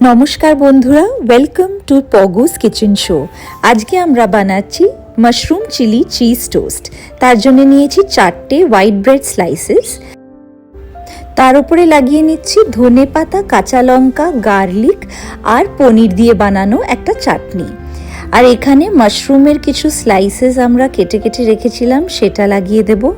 নমস্কার বন্ধুরা, welcome to পগুস kitchen show. আজকে আমরা বানাচ্ছি মাশরুম চিলি চিজ টোস্ট। তার জন্য নিয়েছি 4টে হোয়াইট ব্রেড স্লাইসেস, তার উপরে লাগিয়ে নিচ্ছি ধনে পাতা, কাঁচা লঙ্কা, গার্লিক আর পনির দিয়ে বানানো একটা চাটনি। আর এখানে মাশরুমের কিছু স্লাইসেস আমরা কেটে কেটে রেখেছিলাম, সেটা লাগিয়ে দেবো।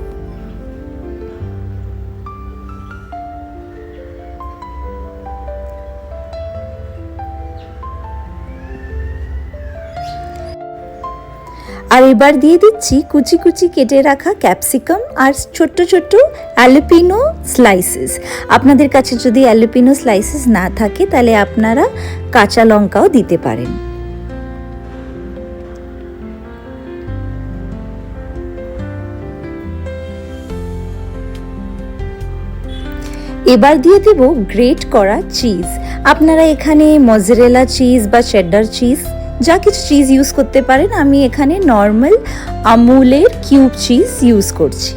আর এবার দিয়ে দিচ্ছি কুচি কুচি কেটে রাখা ক্যাপসিকাম আর ছোট্ট ছোট্ট অ্যালোপিনো স্লাইসেস। আপনাদের কাছে যদি অ্যালোপিনো স্লাইসেস না থাকে তাহলে আপনারা কাঁচা লঙ্কাও দিতে পারেন। এবার দিয়ে দেব গ্রেট করা চিজ। আপনারা এখানে মজরেলা চিজ বা চেডার চিজ যা কিছু চিজ ইউজ করতে পারেন। আমি এখানে নর্মাল আমুলের কিউব চিজ ইউজ করছি।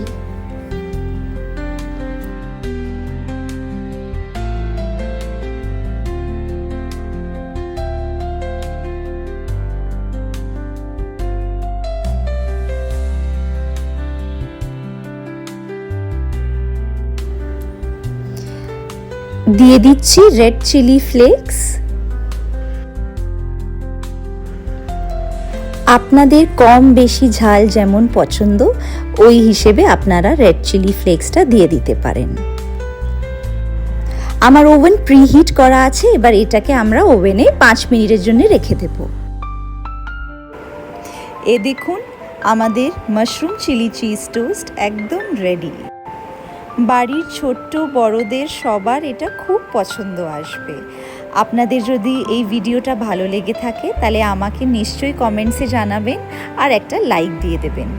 দিয়ে দিচ্ছি রেড চিলি ফ্লেক্স। আপনাদের কম বেশি ঝাল যেমন পছন্দ ওই হিসেবে আপনারা রেড চিলি ফ্লেক্সটা দিয়ে দিতে পারেন। আমার ওভেন প্রিহিট করা আছে, এবার এটাকে আমরা ওভেনে 5 মিনিটের জন্য রেখে দেব। এ দেখুন, আমাদের মাশরুম চিলি চিজ টোস্ট একদম রেডি। বাড়ির ছোট্ট বড়দের সবার এটা খুব পছন্দ আসবে। আপনাদের যদি এই ভিডিওটা ভালো লেগে থাকে তাহলে আমাকে নিশ্চয়ই কমেন্টসে জানাবেন আর একটা লাইক দিয়ে দেবেন।